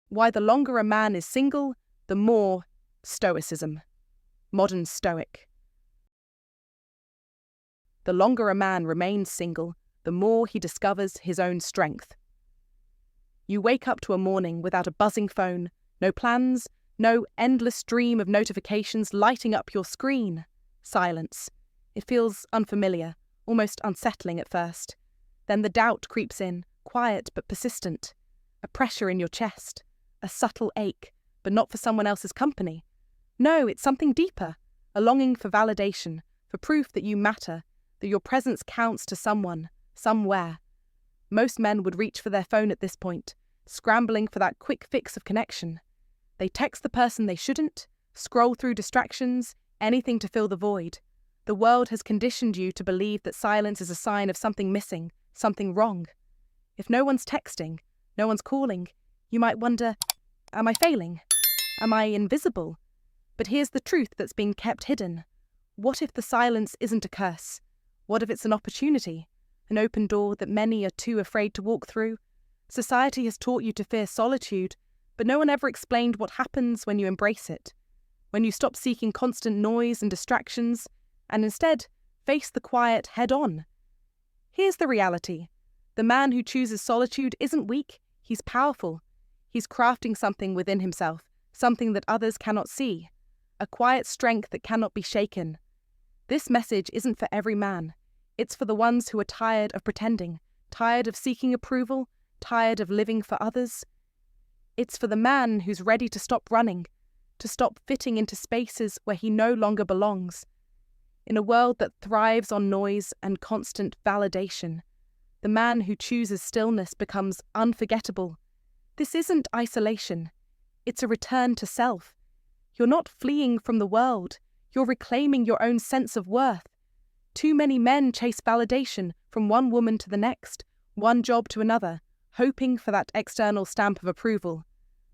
Why the longer a man is single, the more Stoicism. Modern Stoic. The longer a man remains single, the more he discovers his own strength. You wake up to a morning without a buzzing phone, no plans, no endless stream of notifications lighting up your screen. Silence. It feels unfamiliar, almost unsettling at first. Then the doubt creeps in, quiet but persistent. A pressure in your chest, a subtle ache, but not for someone else's company. No, it's something deeper, a longing for validation, for proof that you matter, that your presence counts to someone, somewhere. Most men would reach for their phone at this point, scrambling for that quick fix of connection. They text the person they shouldn't, scroll through distractions, anything to fill the void. The world has conditioned you to believe that silence is a sign of something missing, something wrong. If no one's texting, no one's calling, you might wonder, am I failing? Am I invisible? But here's the truth that's being kept hidden. What if the silence isn't a curse? What if it's an opportunity? An open door that many are too afraid to walk through? Society has taught you to fear solitude, but no one ever explained what happens when you embrace it. When you stop seeking constant noise and distractions, and instead face the quiet head-on. Here's the reality. The man who chooses solitude isn't weak, he's powerful. He's crafting something within himself, something that others cannot see. A quiet strength that cannot be shaken. This message isn't for every man. It's for the ones who are tired of pretending, tired of seeking approval, tired of living for others. It's for the man who's ready to stop running, to stop fitting into spaces where he no longer belongs. In a world that thrives on noise and constant validation, the man who chooses stillness becomes unforgettable. This isn't isolation. It's a return to self. You're not fleeing from the world. You're reclaiming your own sense of worth. Too many men chase validation from one woman to the next, one job to another, hoping for that external stamp of approval.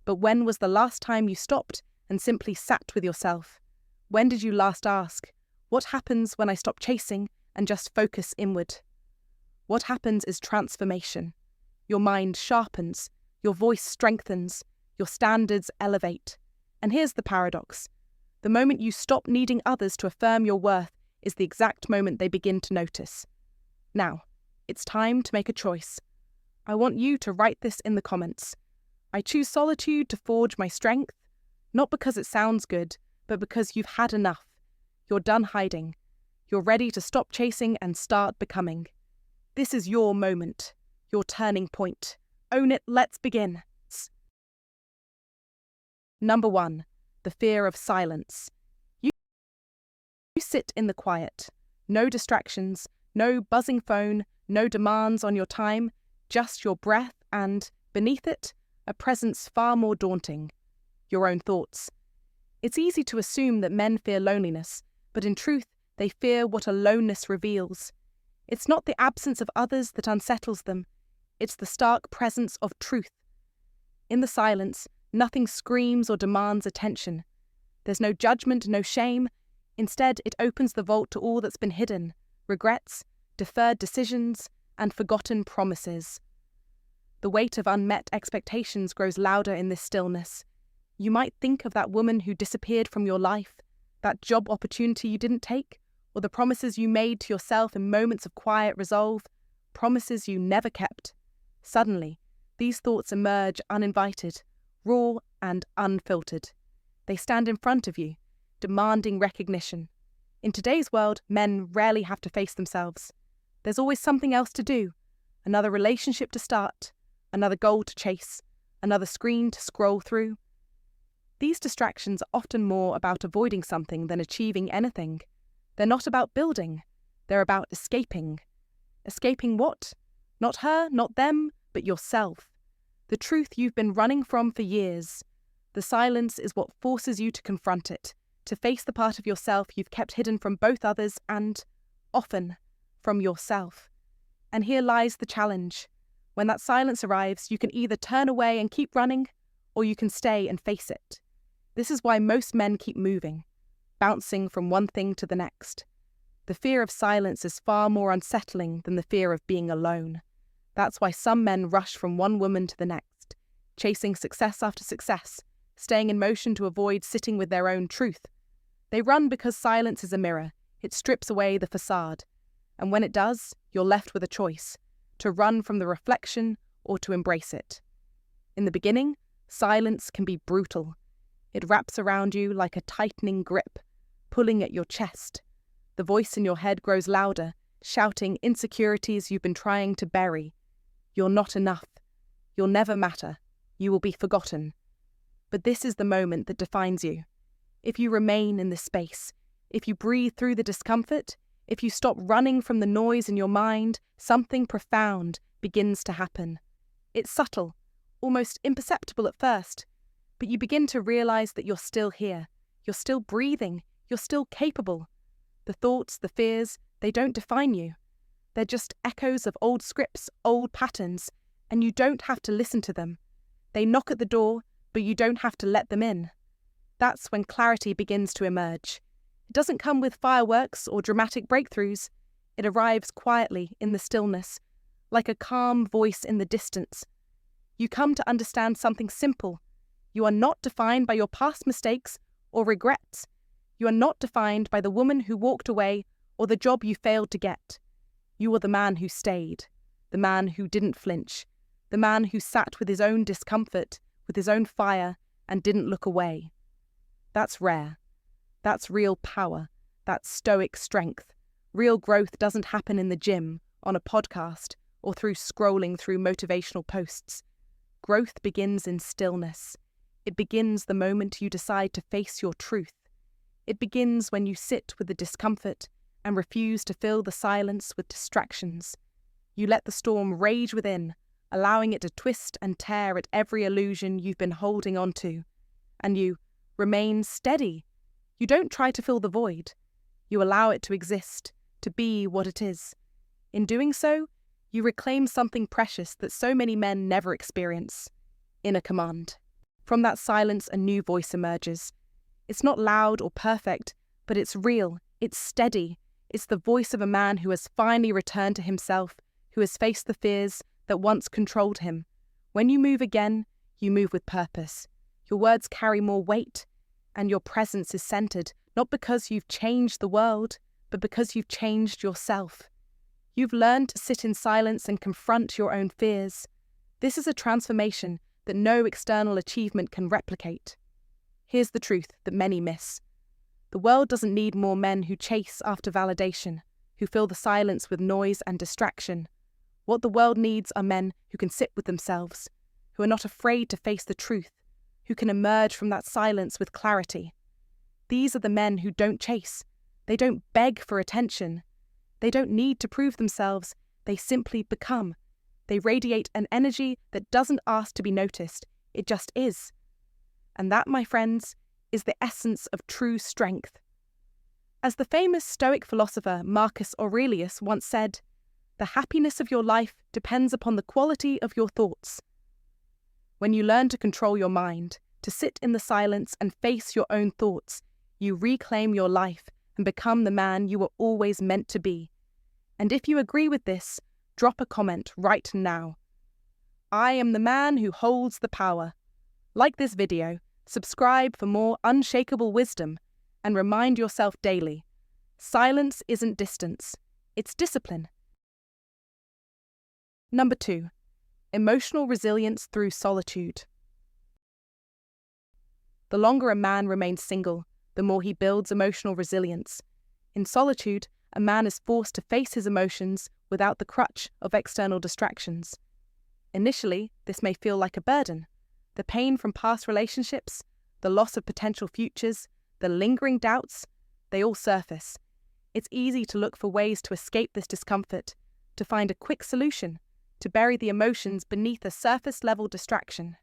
But when was the last time you stopped and simply sat with yourself? When did you last ask, what happens when I stop chasing and just focus inward? What happens is transformation. Your mind sharpens, your voice strengthens, your standards elevate. And here's the paradox. The moment you stop needing others to affirm your worth is the exact moment they begin to notice. Now, it's time to make a choice. I want you to write this in the comments. I choose solitude to forge my strength, not because it sounds good, but because you've had enough. You're done hiding. You're ready to stop chasing and start becoming. This is your moment, your turning point. Own it, let's begin. Number 1, the fear of silence. You sit in the quiet. No distractions, no buzzing phone, no demands on your time, just your breath and, beneath it, a presence far more daunting. Your own thoughts. It's easy to assume that men fear loneliness, but in truth, they fear what aloneness reveals. It's not the absence of others that unsettles them. It's the stark presence of truth. In the silence, nothing screams or demands attention. There's no judgment, no shame. Instead, it opens the vault to all that's been hidden, regrets, deferred decisions, and forgotten promises. The weight of unmet expectations grows louder in this stillness. You might think of that woman who disappeared from your life, that job opportunity you didn't take, or the promises you made to yourself in moments of quiet resolve, promises you never kept. Suddenly, these thoughts emerge uninvited, raw and unfiltered. They stand in front of you, demanding recognition. In today's world, men rarely have to face themselves. There's always something else to do, another relationship to start, another goal to chase, another screen to scroll through. These distractions are often more about avoiding something than achieving anything. They're not about building, they're about escaping. Escaping what? Not her, not them, but yourself. The truth you've been running from for years. The silence is what forces you to confront it, to face the part of yourself you've kept hidden from both others and, often, from yourself. And here lies the challenge. When that silence arrives, you can either turn away and keep running, or you can stay and face it. This is why most men keep moving, bouncing from one thing to the next. The fear of silence is far more unsettling than the fear of being alone. That's why some men rush from one woman to the next, chasing success after success, staying in motion to avoid sitting with their own truth. They run because silence is a mirror. It strips away the facade. And when it does, you're left with a choice: to run from the reflection or to embrace it. In the beginning, silence can be brutal. It wraps around you like a tightening grip, pulling at your chest. The voice in your head grows louder, shouting insecurities you've been trying to bury. You're not enough. You'll never matter. You will be forgotten. But this is the moment that defines you. If you remain in this space, if you breathe through the discomfort, if you stop running from the noise in your mind, something profound begins to happen. It's subtle, almost imperceptible at first, but you begin to realize that you're still here. You're still breathing. You're still capable. The thoughts, the fears, they don't define you. They're just echoes of old scripts, old patterns, and you don't have to listen to them. They knock at the door, but you don't have to let them in. That's when clarity begins to emerge. It doesn't come with fireworks or dramatic breakthroughs. It arrives quietly in the stillness, like a calm voice in the distance. You come to understand something simple. You are not defined by your past mistakes or regrets. You are not defined by the woman who walked away or the job you failed to get. You are the man who stayed, the man who didn't flinch, the man who sat with his own discomfort, with his own fire, and didn't look away. That's rare. That's real power. That's stoic strength. Real growth doesn't happen in the gym, on a podcast, or through scrolling through motivational posts. Growth begins in stillness. It begins the moment you decide to face your truth. It begins when you sit with the discomfort and refuse to fill the silence with distractions. You let the storm rage within, allowing it to twist and tear at every illusion you've been holding on to. And you remain steady. You don't try to fill the void. You allow it to exist, to be what it is. In doing so, you reclaim something precious that so many men never experience: inner command. From that silence, a new voice emerges. It's not loud or perfect, but it's real, it's steady. It's the voice of a man who has finally returned to himself, who has faced the fears that once controlled him. When you move again, you move with purpose. Your words carry more weight, and your presence is centered, not because you've changed the world, but because you've changed yourself. You've learned to sit in silence and confront your own fears. This is a transformation that no external achievement can replicate. Here's the truth that many miss. The world doesn't need more men who chase after validation, who fill the silence with noise and distraction. What the world needs are men who can sit with themselves, who are not afraid to face the truth, who can emerge from that silence with clarity. These are the men who don't chase. They don't beg for attention. They don't need to prove themselves. They simply become. They radiate an energy that doesn't ask to be noticed. It just is. And that, my friends, is the essence of true strength. As the famous Stoic philosopher Marcus Aurelius once said, "The happiness of your life depends upon the quality of your thoughts." When you learn to control your mind, to sit in the silence and face your own thoughts, you reclaim your life and become the man you were always meant to be. And if you agree with this, drop a comment right now. I am the man who holds the power. Like this video, subscribe for more unshakable wisdom, and remind yourself daily: silence isn't distance, it's discipline. Number 2. Emotional resilience through solitude. The longer a man remains single, the more he builds emotional resilience. In solitude, a man is forced to face his emotions without the crutch of external distractions. Initially, this may feel like a burden. The pain from past relationships, the loss of potential futures, the lingering doubts, they all surface. It's easy to look for ways to escape this discomfort, to find a quick solution, to bury the emotions beneath a surface-level distraction.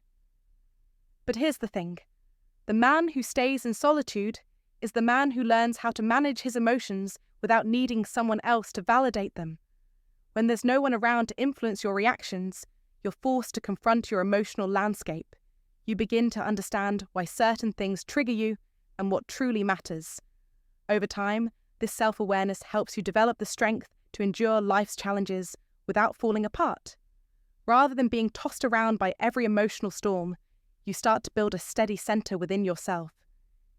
But here's the thing. The man who stays in solitude is the man who learns how to manage his emotions without needing someone else to validate them. When there's no one around to influence your reactions, you're forced to confront your emotional landscape. You begin to understand why certain things trigger you and what truly matters. Over time, this self-awareness helps you develop the strength to endure life's challenges without falling apart. Rather than being tossed around by every emotional storm, you start to build a steady center within yourself.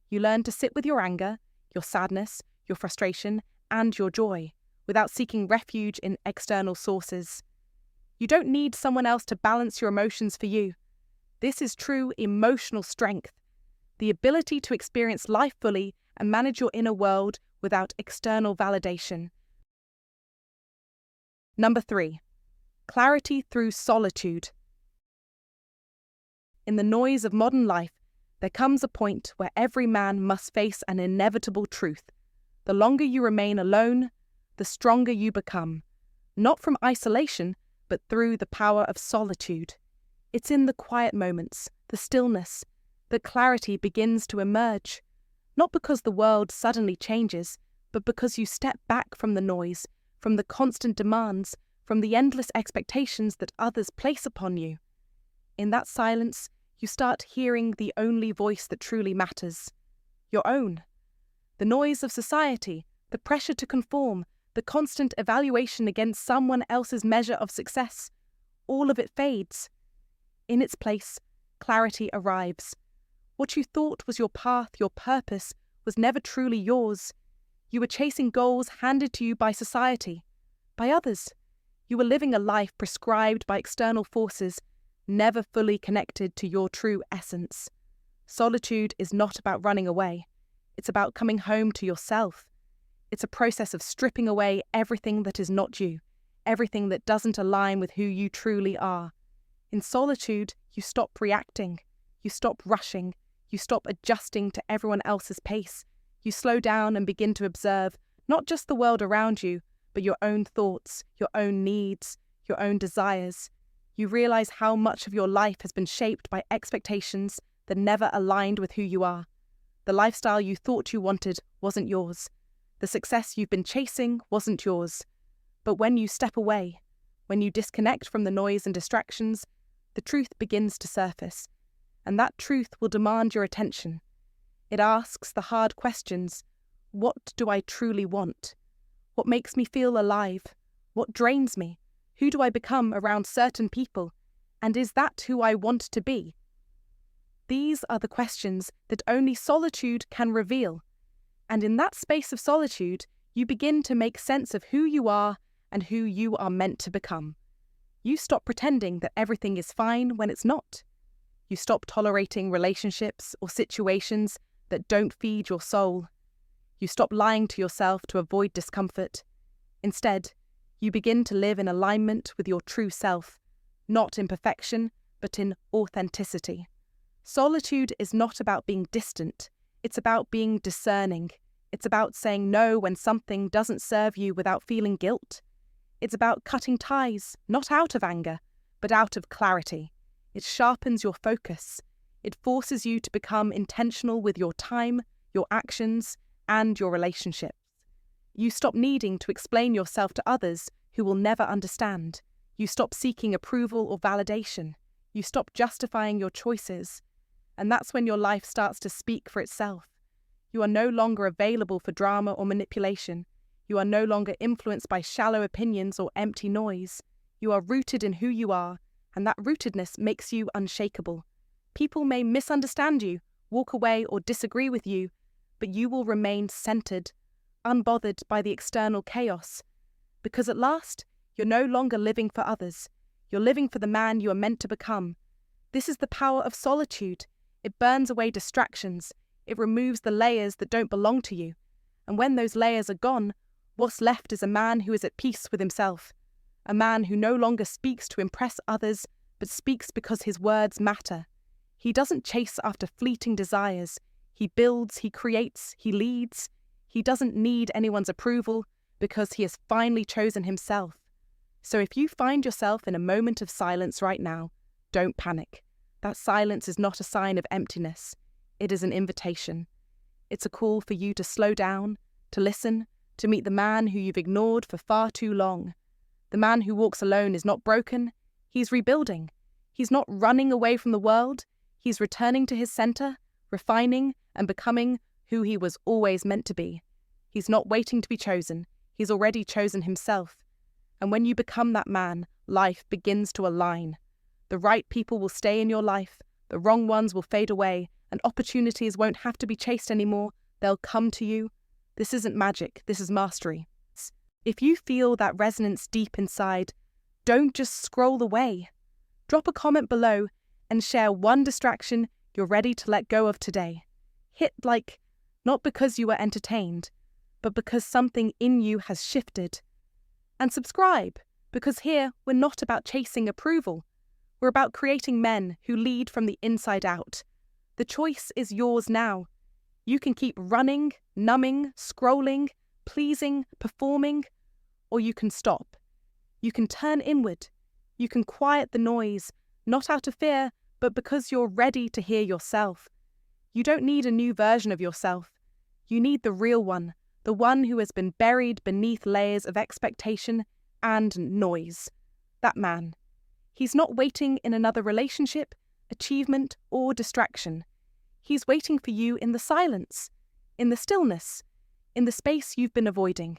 You learn to sit with your anger, your sadness, your frustration, and your joy, without seeking refuge in external sources. You don't need someone else to balance your emotions for you. This is true emotional strength, the ability to experience life fully and manage your inner world without external validation. Number 3. Clarity through solitude. In the noise of modern life, there comes a point where every man must face an inevitable truth. The longer you remain alone, the stronger you become, not from isolation, but through the power of solitude. It's in the quiet moments, the stillness, that clarity begins to emerge. Not because the world suddenly changes, but because you step back from the noise, from the constant demands, from the endless expectations that others place upon you. In that silence, you start hearing the only voice that truly matters, your own. The noise of society, the pressure to conform, the constant evaluation against someone else's measure of success, all of it fades. In its place, clarity arrives. What you thought was your path, your purpose, was never truly yours. You were chasing goals handed to you by society, by others. You were living a life prescribed by external forces, never fully connected to your true essence. Solitude is not about running away. It's about coming home to yourself. It's a process of stripping away everything that is not you, everything that doesn't align with who you truly are. In solitude, you stop reacting, you stop rushing, you stop adjusting to everyone else's pace. You slow down and begin to observe not just the world around you, but your own thoughts, your own needs, your own desires. You realize how much of your life has been shaped by expectations that never aligned with who you are. The lifestyle you thought you wanted wasn't yours. The success you've been chasing wasn't yours. But when you step away, when you disconnect from the noise and distractions, the truth begins to surface. And that truth will demand your attention. It asks the hard questions. What do I truly want? What makes me feel alive? What drains me? Who do I become around certain people? And is that who I want to be? These are the questions that only solitude can reveal. And in that space of solitude, you begin to make sense of who you are and who you are meant to become. You stop pretending that everything is fine when it's not. You stop tolerating relationships or situations that don't feed your soul. You stop lying to yourself to avoid discomfort. Instead, you begin to live in alignment with your true self, not in perfection, but in authenticity. Solitude is not about being distant. It's about being discerning. It's about saying no when something doesn't serve you without feeling guilt. It's about cutting ties, not out of anger, but out of clarity. It sharpens your focus. It forces you to become intentional with your time, your actions, and your relationships. You stop needing to explain yourself to others who will never understand. You stop seeking approval or validation. You stop justifying your choices. And that's when your life starts to speak for itself. You are no longer available for drama or manipulation. You are no longer influenced by shallow opinions or empty noise. You are rooted in who you are, and that rootedness makes you unshakable. People may misunderstand you, walk away, or disagree with you, but you will remain centered, unbothered by the external chaos. Because at last, you're no longer living for others. You're living for the man you are meant to become. This is the power of solitude. It burns away distractions. It removes the layers that don't belong to you. And when those layers are gone, what's left is a man who is at peace with himself. A man who no longer speaks to impress others, but speaks because his words matter. He doesn't chase after fleeting desires. He builds, he creates, he leads. He doesn't need anyone's approval because he has finally chosen himself. So if you find yourself in a moment of silence right now, don't panic. That silence is not a sign of emptiness. It is an invitation. It's a call for you to slow down, to listen, to meet the man who you've ignored for far too long. The man who walks alone is not broken. He's rebuilding. He's not running away from the world. He's returning to his center, refining and becoming who he was always meant to be. He's not waiting to be chosen. He's already chosen himself. And when you become that man, life begins to align. The right people will stay in your life, the wrong ones will fade away, and opportunities won't have to be chased anymore. They'll come to you. This isn't magic, this is mastery. If you feel that resonance deep inside, don't just scroll away. Drop a comment below and share one distraction you're ready to let go of today. Hit like, not because you were entertained, but because something in you has shifted. And subscribe, because here we're not about chasing approval. We're about creating men who lead from the inside out. The choice is yours now. You can keep running, numbing, scrolling, pleasing, performing, or you can stop. You can turn inward. You can quiet the noise, not out of fear, but because you're ready to hear yourself. You don't need a new version of yourself. You need the real one, the one who has been buried beneath layers of expectation and noise. That man. He's not waiting in another relationship, achievement, or distraction. He's waiting for you in the silence, in the stillness, in the space you've been avoiding.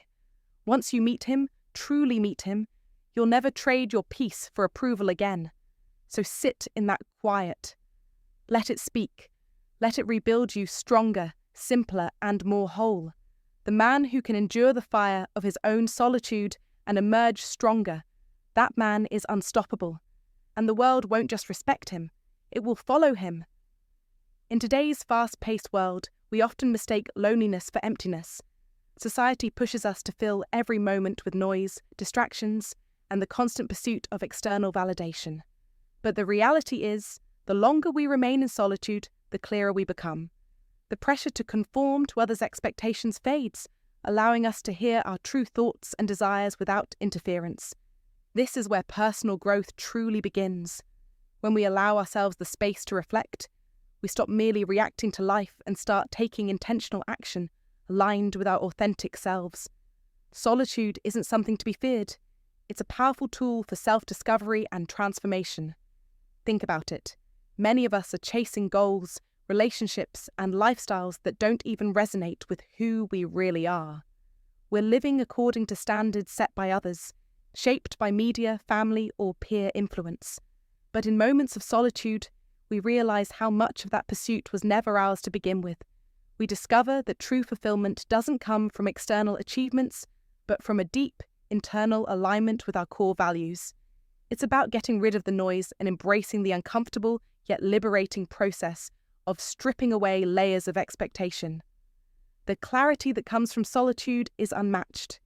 Once you meet him, truly meet him, you'll never trade your peace for approval again. So sit in that quiet. Let it speak. Let it rebuild you stronger, simpler, and more whole. The man who can endure the fire of his own solitude and emerge stronger, that man is unstoppable. And the world won't just respect him, it will follow him. In today's fast-paced world, we often mistake loneliness for emptiness. Society pushes us to fill every moment with noise, distractions, and the constant pursuit of external validation. But the reality is, the longer we remain in solitude, the clearer we become. The pressure to conform to others' expectations fades, allowing us to hear our true thoughts and desires without interference. This is where personal growth truly begins. When we allow ourselves the space to reflect, we stop merely reacting to life and start taking intentional action aligned with our authentic selves. Solitude isn't something to be feared. It's a powerful tool for self-discovery and transformation. Think about it. Many of us are chasing goals, relationships, and lifestyles that don't even resonate with who we really are. We're living according to standards set by others, shaped by media, family, or peer influence. But in moments of solitude, we realize how much of that pursuit was never ours to begin with. We discover that true fulfillment doesn't come from external achievements, but from a deep, internal alignment with our core values. It's about getting rid of the noise and embracing the uncomfortable yet liberating process of stripping away layers of expectation. The clarity that comes from solitude is unmatched.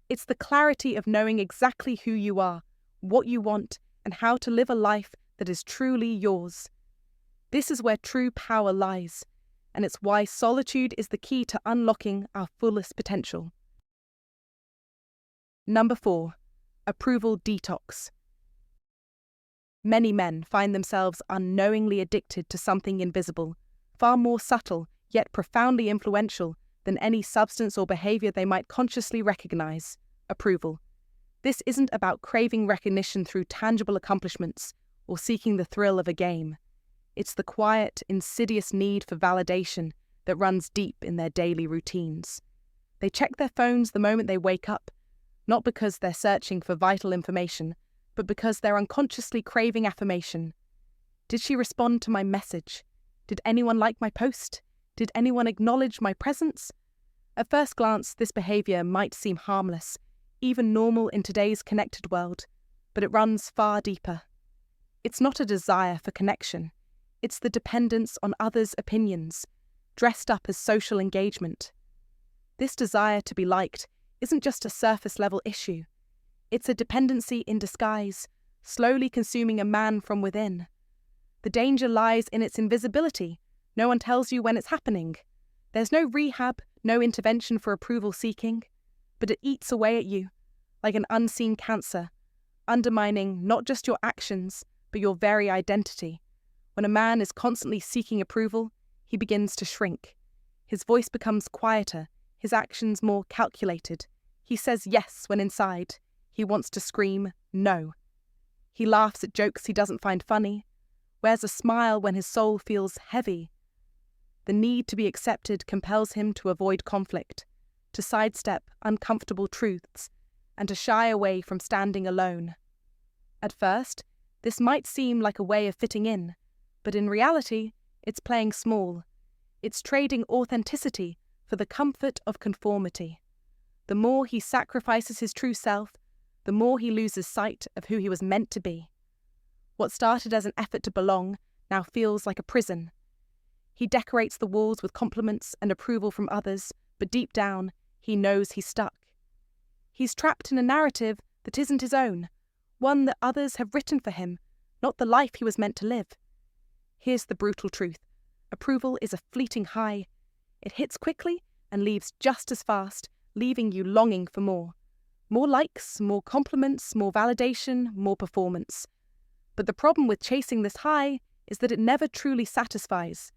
It's the clarity of knowing exactly who you are, what you want, and how to live a life that is truly yours. This is where true power lies, and it's why solitude is the key to unlocking our fullest potential. Number 4. Approval detox. Many men find themselves unknowingly addicted to something invisible, far more subtle yet profoundly influential than any substance or behavior they might consciously recognize: approval. This isn't about craving recognition through tangible accomplishments or seeking the thrill of a game. It's the quiet, insidious need for validation that runs deep in their daily routines. They check their phones the moment they wake up, not because they're searching for vital information, but because they're unconsciously craving affirmation. Did she respond to my message? Did anyone like my post? Did anyone acknowledge my presence? At first glance, this behavior might seem harmless, even normal in today's connected world, but it runs far deeper. It's not a desire for connection. It's the dependence on others' opinions, dressed up as social engagement. This desire to be liked isn't just a surface-level issue. It's a dependency in disguise, slowly consuming a man from within. The danger lies in its invisibility. No one tells you when it's happening. There's no rehab, no intervention for approval seeking, but it eats away at you, like an unseen cancer, undermining not just your actions, but your very identity. When a man is constantly seeking approval, he begins to shrink. His voice becomes quieter, his actions more calculated. He says yes when inside he wants to scream no. He laughs at jokes he doesn't find funny, wears a smile when his soul feels heavy. The need to be accepted compels him to avoid conflict, to sidestep uncomfortable truths, and to shy away from standing alone. At first, this might seem like a way of fitting in, but in reality, it's playing small. It's trading authenticity for the comfort of conformity. The more he sacrifices his true self, the more he loses sight of who he was meant to be. What started as an effort to belong now feels like a prison. He decorates the walls with compliments and approval from others, but deep down, he knows he's stuck. He's trapped in a narrative that isn't his own, one that others have written for him, not the life he was meant to live. Here's the brutal truth. Approval is a fleeting high. It hits quickly and leaves just as fast, leaving you longing for more. More likes, more compliments, more validation, more performance. But the problem with chasing this high is that it never truly satisfies.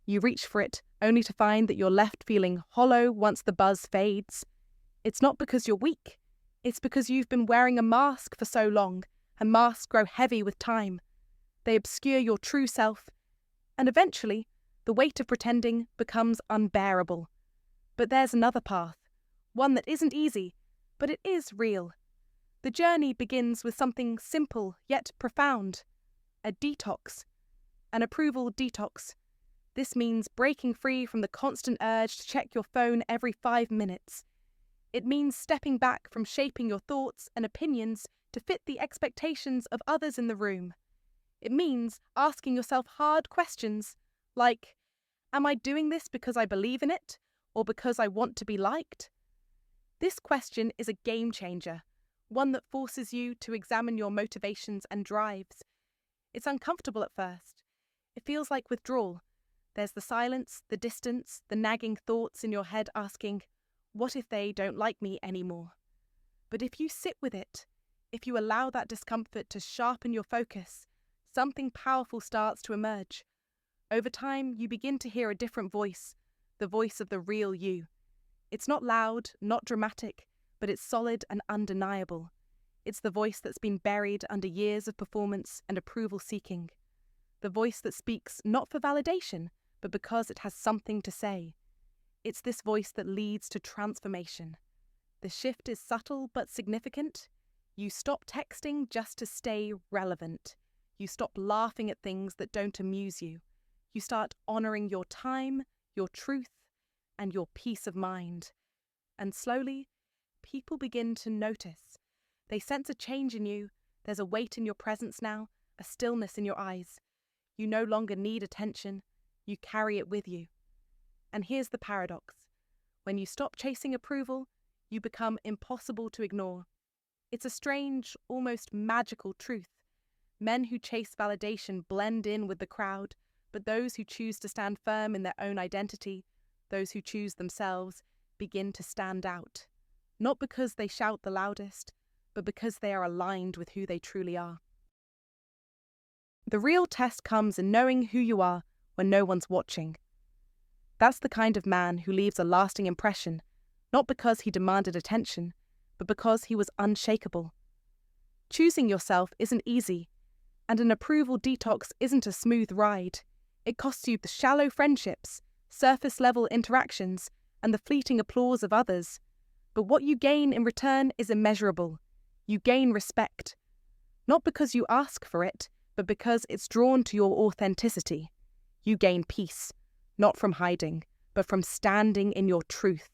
You reach for it only to find that you're left feeling hollow once the buzz fades. It's not because you're weak. It's because you've been wearing a mask for so long, and masks grow heavy with time. They obscure your true self, and eventually, the weight of pretending becomes unbearable. But there's another path, one that isn't easy, but it is real. The journey begins with something simple yet profound: a detox, an approval detox. This means breaking free from the constant urge to check your phone every 5 minutes. It means stepping back from shaping your thoughts and opinions to fit the expectations of others in the room. It means asking yourself hard questions like, am I doing this because I believe in it or because I want to be liked? This question is a game changer, one that forces you to examine your motivations and drives. It's uncomfortable at first. It feels like withdrawal. There's the silence, the distance, the nagging thoughts in your head asking, what if they don't like me anymore? But if you sit with it, if you allow that discomfort to sharpen your focus, something powerful starts to emerge. Over time, you begin to hear a different voice, the voice of the real you. It's not loud, not dramatic, but it's solid and undeniable. It's the voice that's been buried under years of performance and approval seeking. The voice that speaks not for validation, but because it has something to say. It's this voice that leads to transformation. The shift is subtle but significant. You stop texting just to stay relevant. You stop laughing at things that don't amuse you. You start honoring your time, your truth, and your peace of mind. And slowly, people begin to notice. They sense a change in you. There's a weight in your presence now, a stillness in your eyes. You no longer need attention. You carry it with you. And here's the paradox. When you stop chasing approval, you become impossible to ignore. It's a strange, almost magical truth. Men who chase validation blend in with the crowd, but those who choose to stand firm in their own identity, those who choose themselves, begin to stand out. Not because they shout the loudest, but because they are aligned with who they truly are. The real test comes in knowing who you are when no one's watching. That's the kind of man who leaves a lasting impression, not because he demanded attention, but because he was unshakable. Choosing yourself isn't easy, and an approval detox isn't a smooth ride. It costs you the shallow friendships, surface-level interactions, and the fleeting applause of others. But what you gain in return is immeasurable. You gain respect. Not because you ask for it, but because it's drawn to your authenticity. You gain peace, not from hiding, but from standing in your truth.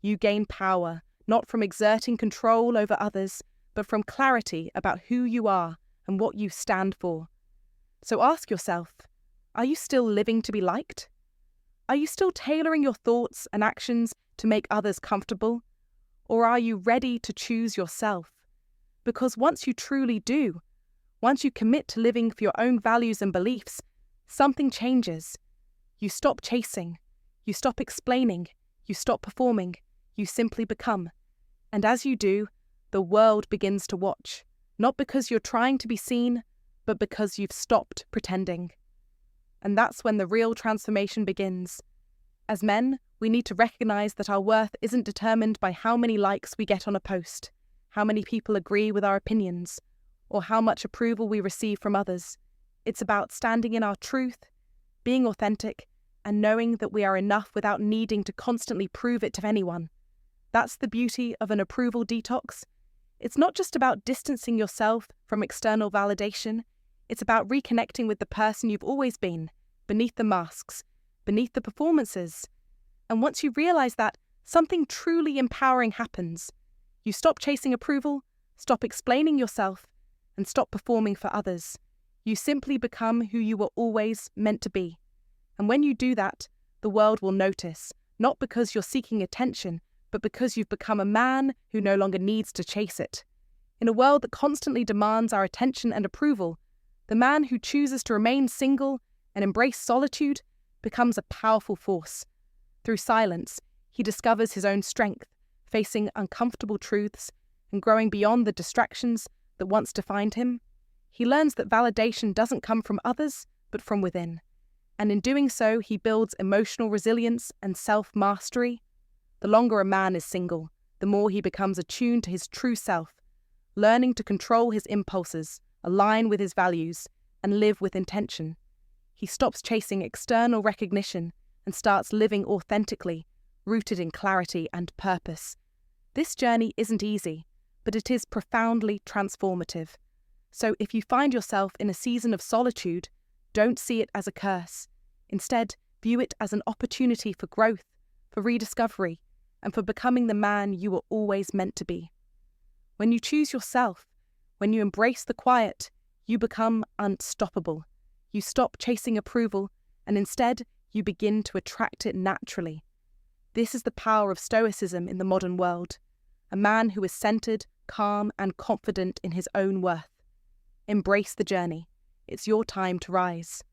You gain power, not from exerting control over others, but from clarity about who you are and what you stand for. So ask yourself, are you still living to be liked? Are you still tailoring your thoughts and actions to make others comfortable? Or are you ready to choose yourself? Because once you truly do, once you commit to living for your own values and beliefs, something changes. You stop chasing, you stop explaining, you stop performing, you simply become. And as you do, the world begins to watch, not because you're trying to be seen, but because you've stopped pretending. And that's when the real transformation begins. As men, we need to recognize that our worth isn't determined by how many likes we get on a post, how many people agree with our opinions, or how much approval we receive from others. It's about standing in our truth, being authentic, and knowing that we are enough without needing to constantly prove it to anyone. That's the beauty of an approval detox. It's not just about distancing yourself from external validation, it's about reconnecting with the person you've always been, beneath the masks, beneath the performances. And once you realize that, something truly empowering happens. You stop chasing approval, stop explaining yourself, and stop performing for others. You simply become who you were always meant to be. And when you do that, the world will notice, not because you're seeking attention, but because you've become a man who no longer needs to chase it. In a world that constantly demands our attention and approval, the man who chooses to remain single and embrace solitude becomes a powerful force. Through silence, he discovers his own strength, facing uncomfortable truths and growing beyond the distractions that once defined him. He learns that validation doesn't come from others, but from within. And in doing so, he builds emotional resilience and self-mastery. The longer a man is single, the more he becomes attuned to his true self, learning to control his impulses, align with his values, and live with intention. He stops chasing external recognition and starts living authentically, rooted in clarity and purpose. This journey isn't easy, but it is profoundly transformative. So if you find yourself in a season of solitude, don't see it as a curse. Instead, view it as an opportunity for growth, for rediscovery, and for becoming the man you were always meant to be. When you choose yourself, when you embrace the quiet, you become unstoppable. You stop chasing approval, and instead, you begin to attract it naturally. This is the power of Stoicism in the modern world. A man who is centered, calm, and confident in his own worth. Embrace the journey. It's your time to rise.